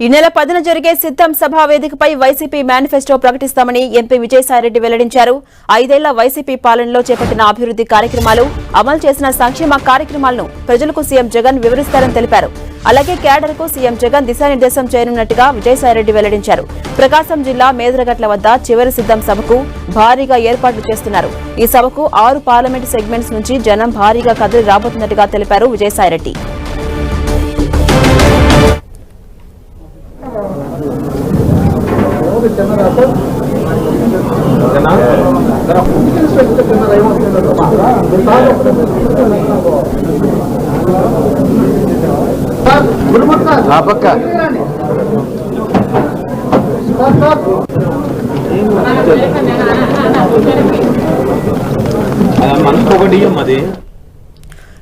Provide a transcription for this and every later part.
ఈ నెల 10న జరిగే సిద్ధం సభా వేదికపై వైసీపీ మేనిఫెస్టో ప్రకటిస్తామని ఎంపీ విజయసాయిరెడ్డి వెల్లడించారు. 5 ఏళ్ల వైసీపీ పాలనలో చేపట్టిన అభివృద్ధి కార్యక్రమాలు, అమలు చేసిన సంక్షేమ కార్యక్రమాలను ప్రజలకు సీఎం జగన్ వివరిస్తారని తెలిపారు. అలాగే క్యాడర్కు సీఎం జగన్ దిశానిర్దేశం చేయనున్నట్టుగా విజయసాయిరెడ్డి వెల్లడించారు. ప్రకాశం జిల్లా మేదరగట్ల వద్ద చివరి సిద్ధం సభకు భారీగా ఏర్పాట్లు చేస్తున్నారు. ఈ సభకు 6 పార్లమెంటు సెగ్మెంట్స్ నుంచి జనం భారీగా కదిలి రాబోతున్నట్టుగా తెలిపారు విజయసాయిరెడ్డి.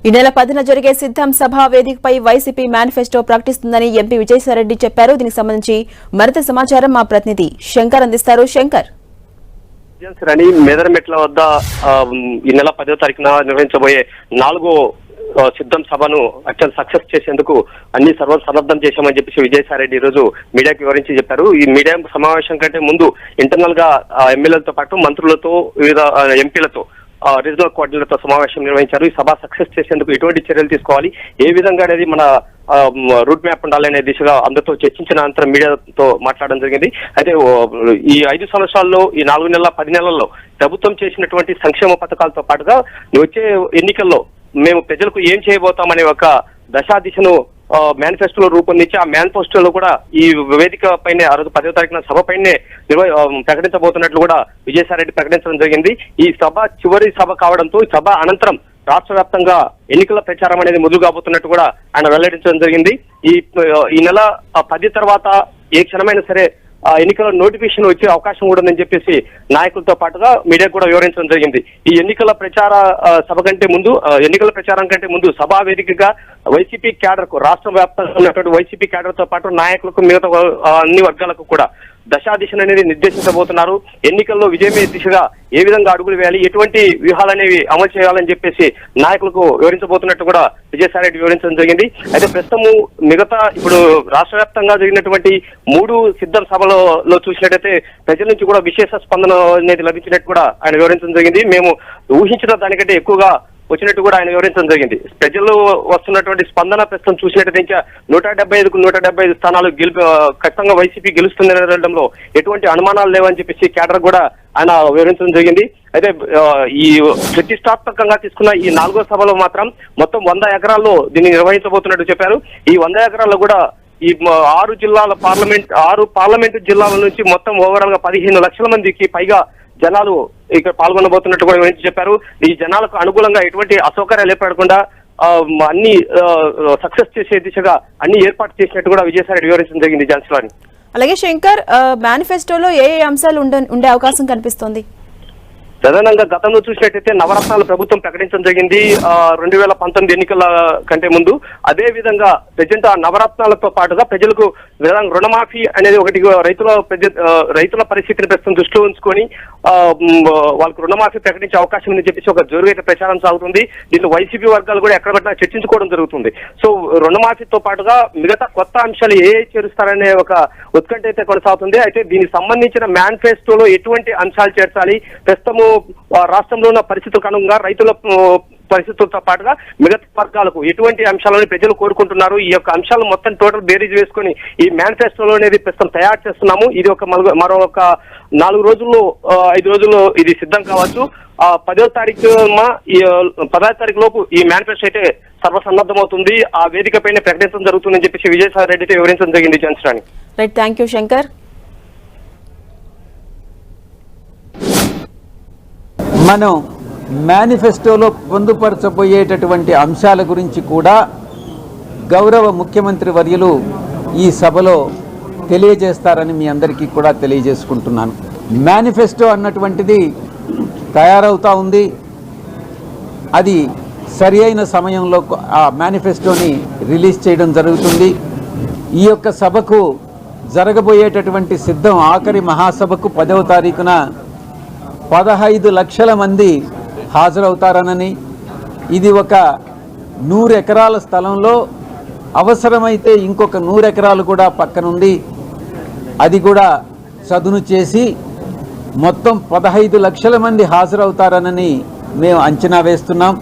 ఈ నెల 10న జరిగే సిద్ధం సభా వేదికపై వైసీపీ మేనిఫెస్టో ప్రకటిస్తుందని ఎంపీ విజయసాయిరెడ్డి చెప్పారు. దీనికి సంబంధించి మరింత సమాచారం మా ప్రతినిధి శంకర్ అందిస్తారు. శంకర్, మేదరమెట్ల వద్ద ఈ నెల 10వ తారీఖున నిర్వహించబోయే 4వ సిద్ధం సభను అత్యంత సక్సెస్ చేసేందుకు అన్ని సన్నద్ధం చేశామని చెప్పేసి విజయసాయిరెడ్డి ఈ రోజు మీడియాకు వివరించి చెప్పారు. ఈ మీడియా సమావేశం కంటే ముందు ఇంటర్నల్ గా ఎమ్మెల్యేలతో పాటు మంత్రులతో, వివిధ ఎంపీలతో, రీజనల్ కోఆర్డినేటర్తో సమావేశం నిర్వహించారు. ఈ సభ సక్సెస్ చేసేందుకు ఎటువంటి చర్యలు తీసుకోవాలి, ఏ విధంగా అనేది మన రూట్ మ్యాప్ ఉండాలనే దిశగా అందరితో చర్చించిన అనంతరం మీడియాతో మాట్లాడడం జరిగింది. అయితే ఈ 5 సంవత్సరాల్లో, ఈ 4 నెలల 10 నెలల్లో ప్రభుత్వం చేసినటువంటి సంక్షేమ పథకాలతో పాటుగా వచ్చే ఎన్నికల్లో మేము ప్రజలకు ఏం చేయబోతామనే ఒక దశాదిశను మేనిఫెస్టోలో రూపొందించి, ఆ మేనిఫెస్టోలో కూడా ఈ వేదిక పైనే ఆ రోజు 10వ తారీఖున సభ పైనే ప్రకటించబోతున్నట్లు కూడా విజయసాయిరెడ్డి ప్రకటించడం జరిగింది. ఈ సభ చివరి సభ కావడంతో ఈ సభ అనంతరం రాష్ట్ర వ్యాప్తంగా ఎన్నికల ప్రచారం అనేది మొదలు కాబోతున్నట్టు కూడా ఆయన వెల్లడించడం జరిగింది. ఈ నెల 10 తర్వాత ఏ క్షణమైనా సరే ఎన్నికల నోటిఫికేషన్ వచ్చే అవకాశం కూడా ఉందని చెప్పేసి నాయకులతో పాటుగా మీడియా కూడా వివరించడం జరిగింది. ఈ ఎన్నికల ప్రచారం కంటే ముందు సభా వేదికగా వైసీపీ క్యాడర్ కు, రాష్ట్ర వ్యాప్తంగా ఉన్నటువంటి వైసీపీ క్యాడర్ తో పాటు నాయకులకు, మిగతా అన్ని వర్గాలకు కూడా దశాదిశను అనేది నిర్దేశించబోతున్నారు. ఎన్నికల్లో విజయమే దిశగా ఏ విధంగా అడుగులు వేయాలి, ఎటువంటి వ్యూహాలు అనేవి అమలు చేయాలని చెప్పేసి నాయకులకు వివరించబోతున్నట్టు కూడా విజయసాయిరెడ్డి వివరించడం జరిగింది. అయితే ప్రస్తుతము ఇప్పుడు రాష్ట్ర వ్యాప్తంగా జరిగినటువంటి 3 సిద్ధం సభలో చూసినట్టయితే ప్రజల నుంచి కూడా విశేష స్పందన అనేది లభించినట్టు కూడా ఆయన వివరించడం జరిగింది. మేము ఊహించిన దానికంటే ఎక్కువగా వచ్చినట్టు కూడా ఆయన వివరించడం జరిగింది. ప్రజలు వస్తున్నటువంటి స్పందన ప్రస్తుతం చూసినట్టయితే ఇంకా 175కు 175 స్థానాలు ఖచ్చితంగా వైసీపీ గెలుస్తుందనడంలో ఎటువంటి అనుమానాలు లేవని చెప్పేసి క్యాడర్ కూడా ఆయన వివరించడం జరిగింది. అయితే ఈ ప్రతిష్టాత్మకంగా తీసుకున్న ఈ 4వ సభలో మాత్రం మొత్తం 100 ఎకరాల్లో దీన్ని నిర్వహించబోతున్నట్టు చెప్పారు. ఈ 100 ఎకరాల్లో కూడా ఈ 6 పార్లమెంటు జిల్లాల నుంచి మొత్తం ఓవరాల్ గా 15 లక్షల మందికి పైగా జనాలు ఇక్కడ పాల్గొనబోతున్నట్టు కూడా వివరించి చెప్పారు. ఈ జనాలకు అనుకూలంగా ఎటువంటి అసౌకర్యాలు ఏర్పడకుండా అన్ని సక్సెస్ చేసే దిశగా అన్ని ఏర్పాటు చేసినట్టు కూడా విజయసాయిరెడ్డి వివరించడం జరిగింది. ఝాన్సీలోని అలాగే శంకర్, మేనిఫెస్టోలో ఏ అంశాలు ఉండే అవకాశం కనిపిస్తోంది? ప్రధానంగా గతంలో చూసినట్టయితే నవరత్నాలు ప్రభుత్వం ప్రకటించడం జరిగింది 2019 ఎన్నికల కంటే ముందు. అదే విధంగా ప్రజెంట్ ఆ నవరత్నాలతో పాటుగా ప్రజలకు రుణమాఫీ అనేది ఒకటి, రైతుల పరిస్థితిని ప్రస్తుతం దృష్టిలో ఉంచుకొని వాళ్ళకు రుణమాఫీ ప్రకటించే అవకాశం ఉందని చెప్పేసి ఒక జోరుగైతే ప్రచారం సాగుతుంది. దీంట్లో వైసీపీ వర్గాలు కూడా ఎక్కడ పట్టినా చర్చించుకోవడం జరుగుతుంది. సో రుణమాఫీతో పాటుగా మిగతా కొత్త అంశాలు ఏ చేరుస్తారనే ఒక ఉత్కంఠ అయితే కొనసాగుతుంది. అయితే దీనికి సంబంధించిన మేనిఫెస్టోలో ఎటువంటి అంశాలు చేర్చాలి, ప్రస్తుతము రాష్ట్రంలో ఉన్న పరిస్థితులకు అనుగుణంగా రైతుల పరిస్థితులతో పాటుగా మిగతా వర్గాలకు ఎటువంటి అంశాలను ప్రజలు కోరుకుంటున్నారు, ఈ యొక్క అంశాలను మొత్తం టోటల్ బేరీజ్ వేసుకొని ఈ మేనిఫెస్టోలో అనేది ప్రస్తుతం తయారు చేస్తున్నాము. ఇది మరో 4 రోజుల్లో 5 రోజుల్లో ఇది సిద్ధం కావచ్చు. 10వ తారీఖు లోపు ఈ మేనిఫెస్టో అయితే సర్వసన్నద్ధమవుతుంది. ఆ వేదిక పైన ప్రకటించడం జరుగుతుందని చెప్పేసి విజయసాయిరెడ్డి అయితే వివరించడం జరిగింది. Jhansi, right, thank you Shankar. మనం మేనిఫెస్టోలో పొందుపరచబోయేటటువంటి అంశాల గురించి కూడా గౌరవ ముఖ్యమంత్రి వర్యులు ఈ సభలో తెలియజేస్తారని మీ అందరికీ కూడా తెలియజేసుకుంటున్నాను. మేనిఫెస్టో అన్నటువంటిది తయారవుతూ ఉంది. అది సరి అయిన సమయంలో ఆ మేనిఫెస్టోని రిలీజ్ చేయడం జరుగుతుంది. ఈ యొక్క సభకు జరగబోయేటటువంటి సిద్ధం ఆఖరి మహాసభకు 10వ తారీఖున 15 లక్షల మంది హాజరవుతారనని, ఇది ఒక 100 ఎకరాల స్థలంలో అవసరమైతే ఇంకొక 100 ఎకరాలు కూడా పక్కనుండి అది కూడా చదును చేసి మొత్తం 15 లక్షల మంది హాజరవుతారనని మేము అంచనా వేస్తున్నాం.